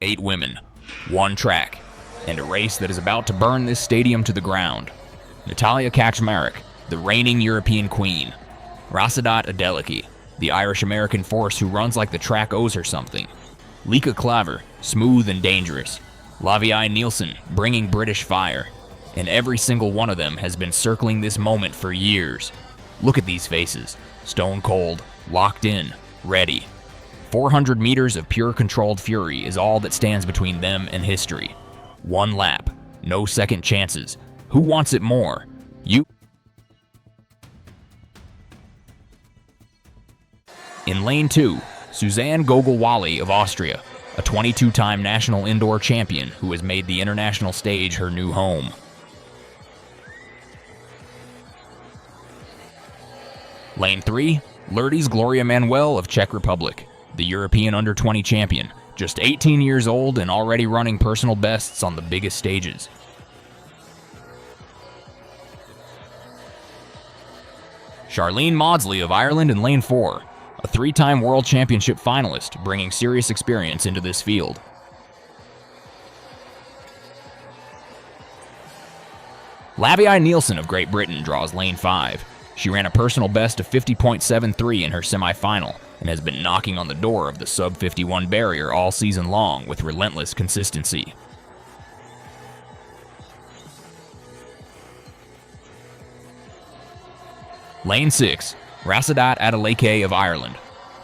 8 women, 1 track, and a race that is about to burn this stadium to the ground. Natalia Kaczmarek, the reigning European queen. Rhasidat Adeleke, the Irish-American force who runs like the track owes her something. Lieke Klaver, smooth and dangerous. Laviai Nielsen, bringing British fire. And every single one of them has been circling this moment for years. Look at these faces, stone cold, locked in, ready. 400 meters of pure controlled fury is all that stands between them and history. 1 lap, no second chances. Who wants it more? You. In lane 2, Suzanne Gogolwally of Austria, a 22-time national indoor champion who has made the international stage her new home. Lane 3, Lourdes Gloria Manuel of Czech Republic, the European under-20 champion, just 18 years old and already running personal bests on the biggest stages. Charlene Maudsley of Ireland in lane 4, a 3-time World Championship finalist, bringing serious experience into this field. Laviai Nielsen of Great Britain draws lane 5. She ran a personal best of 50.73 in her semi-final and has been knocking on the door of the sub-51 barrier all season long with relentless consistency. Lane 6, Rhasidat Adeleke of Ireland.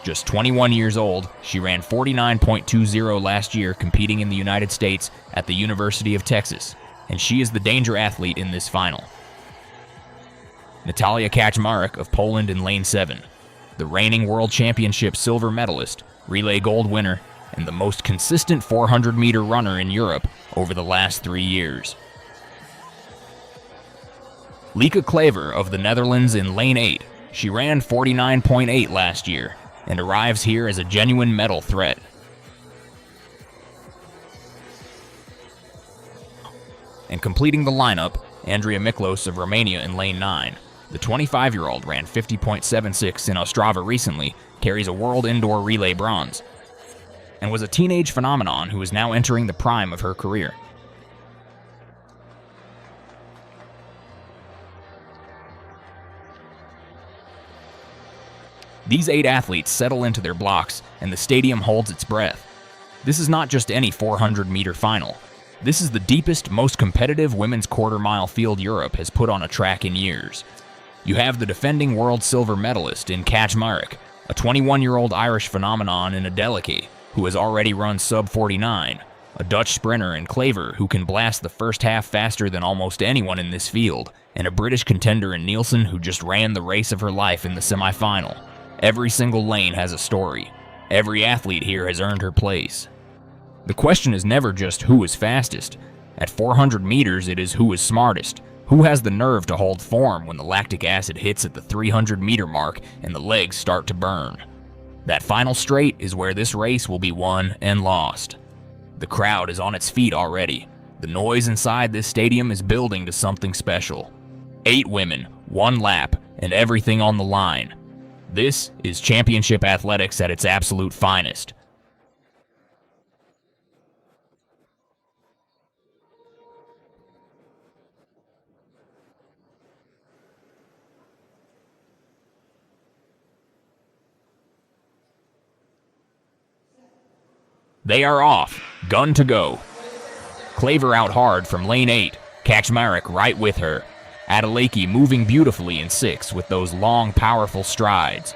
Just 21 years old, she ran 49.20 last year competing in the United States at the University of Texas, and she is the danger athlete in this final. Natalia Kaczmarek of Poland in lane 7, the reigning World Championship silver medalist, relay gold winner, and the most consistent 400-meter runner in Europe over the last 3 years. Lieke Klaver of the Netherlands in lane 8. She ran 49.8 last year and arrives here as a genuine medal threat. And completing the lineup, Andrea Miklos of Romania in lane 9. The 25-year-old ran 50.76 in Ostrava recently, carries a world indoor relay bronze, and was a teenage phenomenon who is now entering the prime of her career. These 8 athletes settle into their blocks, and the stadium holds its breath. This is not just any 400-meter final. This is the deepest, most competitive women's quarter-mile field Europe has put on a track in years. You have the defending world silver medalist in Kaczmarek, a 21-year-old Irish phenomenon in Adeleke, who has already run sub-49, a Dutch sprinter in Klaver who can blast the first half faster than almost anyone in this field, and a British contender in Nielsen who just ran the race of her life in the semi-final. Every single lane has a story. Every athlete here has earned her place. The question is never just who is fastest. At 400 meters, it is who is smartest. Who has the nerve to hold form when the lactic acid hits at the 300-meter mark and the legs start to burn? That final straight is where this race will be won and lost. The crowd is on its feet already. The noise inside this stadium is building to something special. 8 women, 1 lap, and everything on the line. This is championship athletics at its absolute finest. They are off, gun to go. Klaver out hard from lane 8, Kaczmarek right with her. Adeleke moving beautifully in 6 with those long, powerful strides.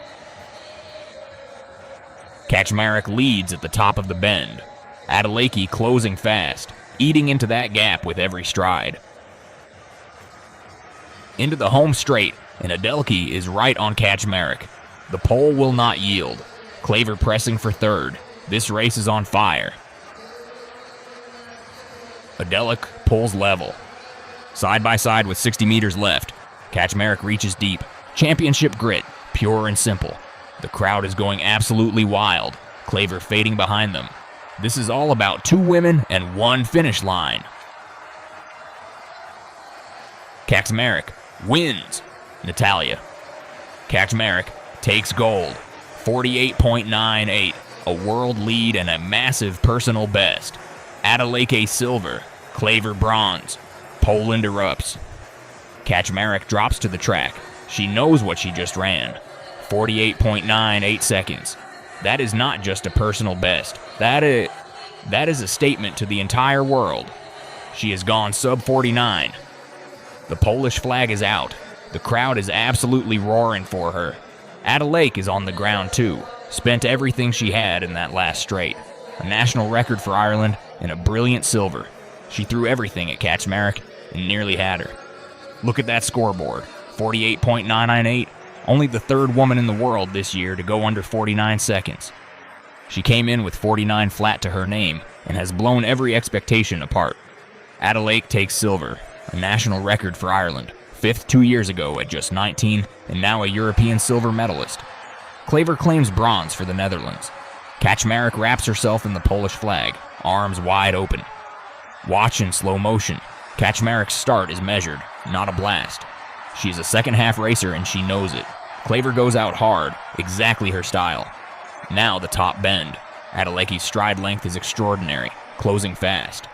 Kaczmarek leads at the top of the bend. Adeleke closing fast, eating into that gap with every stride. Into the home straight, and Adeleke is right on Kaczmarek. The pole will not yield. Klaver pressing for 3rd. This race is on fire. Adeleke pulls level. Side by side with 60 meters left, Kaczmarek reaches deep. Championship grit, pure and simple. The crowd is going absolutely wild, Klaver fading behind them. This is all about 2 women and 1 finish line. Kaczmarek wins. Natalia. Kaczmarek takes gold, 48.98. a world lead, and a massive personal best. Adeleke silver, Klaver bronze. Poland erupts. Kaczmarek drops to the track. She knows what she just ran. 48.98 seconds. That is not just a personal best. That is a statement to the entire world. She has gone sub 49. The Polish flag is out. The crowd is absolutely roaring for her. Adeleke is on the ground too. Spent everything she had in that last straight. A national record for Ireland and a brilliant silver. She threw everything at Kaczmarek and nearly had her. Look at that scoreboard. 48.998. Only the third woman in the world this year to go under 49 seconds. She came in with 49 flat to her name and has blown every expectation apart. Adeleke takes silver, a national record for Ireland, 5th 2 years ago at just 19 and now a European silver medalist. Klaver claims bronze for the Netherlands. Kaczmarek wraps herself in the Polish flag, arms wide open. Watch in slow motion. Kaczmarek's start is measured, not a blast. She's a second-half racer and she knows it. Klaver goes out hard, exactly her style. Now the top bend. Adeleke's stride length is extraordinary, closing fast.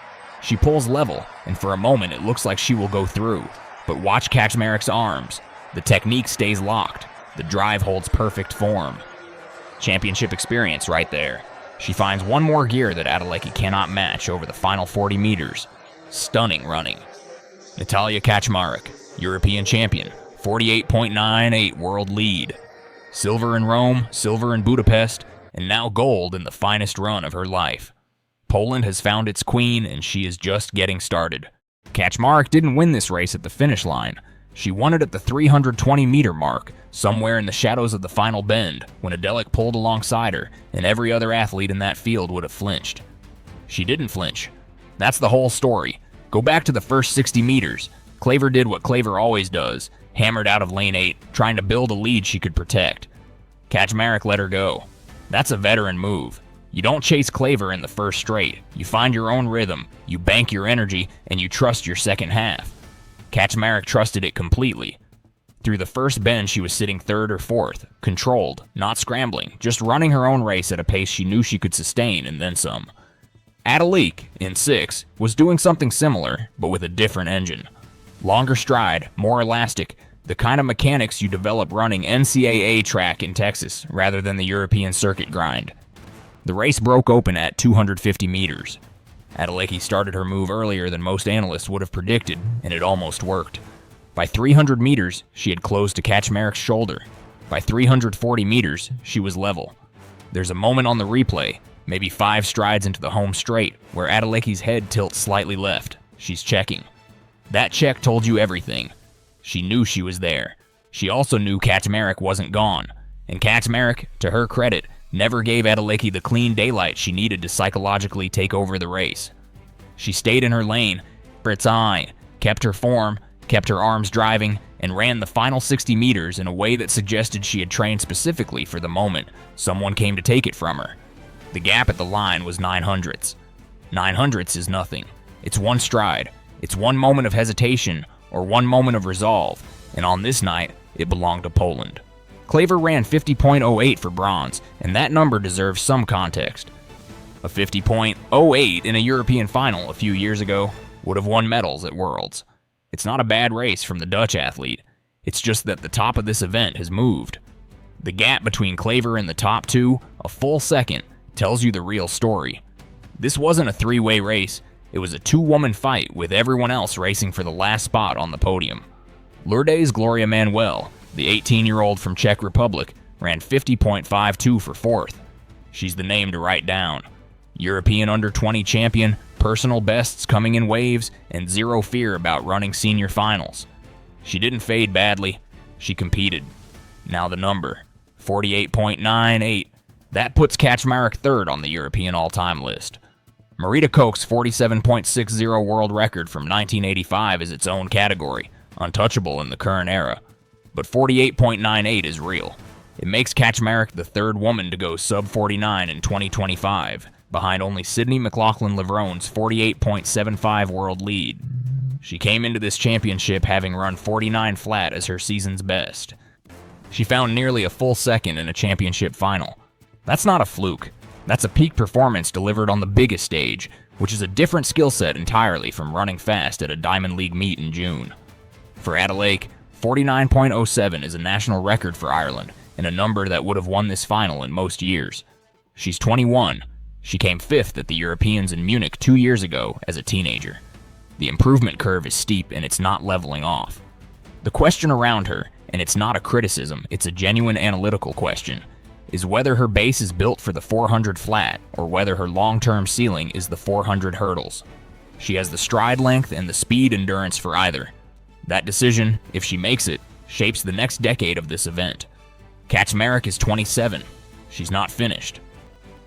She pulls level, and for a moment it looks like she will go through. But watch Kaczmarek's arms. The technique stays locked. The drive holds perfect form. Championship experience right there. She finds one more gear that Adeleke cannot match over the final 40 meters. Stunning running. Natalia Kaczmarek, European champion, 48.98 world lead. Silver in Rome, silver in Budapest, and now gold in the finest run of her life. Poland has found its queen and she is just getting started. Kaczmarek didn't win this race at the finish line. She won it at the 320-meter mark, somewhere in the shadows of the final bend, when Adeleke pulled alongside her, and every other athlete in that field would have flinched. She didn't flinch. That's the whole story. Go back to the first 60 meters. Klaver did what Klaver always does, hammered out of lane 8, trying to build a lead she could protect. Kaczmarek let her go. That's a veteran move. You don't chase Klaver in the first straight. You find your own rhythm, you bank your energy, and you trust your second half. Kaczmarek trusted it completely. Through the first bend, she was sitting 3rd or 4th, controlled, not scrambling, just running her own race at a pace she knew she could sustain and then some. Adeleke, in 6, was doing something similar, but with a different engine. Longer stride, more elastic, the kind of mechanics you develop running NCAA track in Texas rather than the European circuit grind. The race broke open at 250 meters. Adeleke started her move earlier than most analysts would have predicted, and it almost worked. By 300 meters, she had closed to Kaczmarek's shoulder. By 340 meters, she was level. There's a moment on the replay, maybe 5 strides into the home straight, where Adeleke's head tilts slightly left. She's checking. That check told you everything. She knew she was there. She also knew Kaczmarek wasn't gone, and Kaczmarek, to her credit, never gave Adeleke the clean daylight she needed to psychologically take over the race. She stayed in her lane, kept her form, kept her arms driving, and ran the final 60 meters in a way that suggested she had trained specifically for the moment someone came to take it from her. The gap at the line was 900ths. 900ths is nothing. It's one stride. It's one moment of hesitation or one moment of resolve, and on this night, it belonged to Poland. Klaver ran 50.08 for bronze, and that number deserves some context. A 50.08 in a European final a few years ago would have won medals at Worlds. It's not a bad race from the Dutch athlete. It's just that the top of this event has moved. The gap between Klaver and the top 2, a full second, tells you the real story. This wasn't a 3-way race. It was a 2-woman fight with everyone else racing for the last spot on the podium. Lourdes Gloria Manuel, the 18-year-old from Czech Republic, ran 50.52 for 4th. She's the name to write down. European under-20 champion, personal bests coming in waves, and zero fear about running senior finals. She didn't fade badly. She competed. Now the number, 48.98. That puts Kaczmarek 3rd on the European all-time list. Marita Koch's 47.60 world record from 1985 is its own category, untouchable in the current era. But 48.98 is real. It makes Kaczmarek the 3rd woman to go sub-49 in 2025, behind only Sydney McLaughlin-Levrone's 48.75 world lead. She came into this championship having run 49 flat as her season's best. She found nearly a full second in a championship final. That's not a fluke. That's a peak performance delivered on the biggest stage, which is a different skill set entirely from running fast at a Diamond League meet in June. For Adeleke, 49.07 is a national record for Ireland, and a number that would have won this final in most years. She's 21. She came 5th at the Europeans in Munich 2 years ago as a teenager. The improvement curve is steep and it's not leveling off. The question around her, and it's not a criticism, it's a genuine analytical question, is whether her base is built for the 400 flat or whether her long-term ceiling is the 400 hurdles. She has the stride length and the speed endurance for either. That decision, if she makes it, shapes the next decade of this event. Kaczmarek is 27. She's not finished.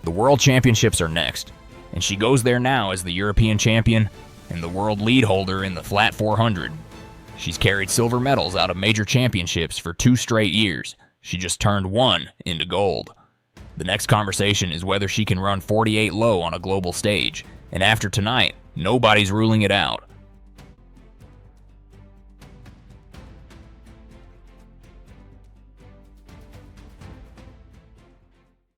The World Championships are next, and she goes there now as the European champion and the world lead holder in the flat 400. She's carried silver medals out of major championships for 2 straight years. She just turned 1 into gold. The next conversation is whether she can run 48 low on a global stage, and after tonight, nobody's ruling it out.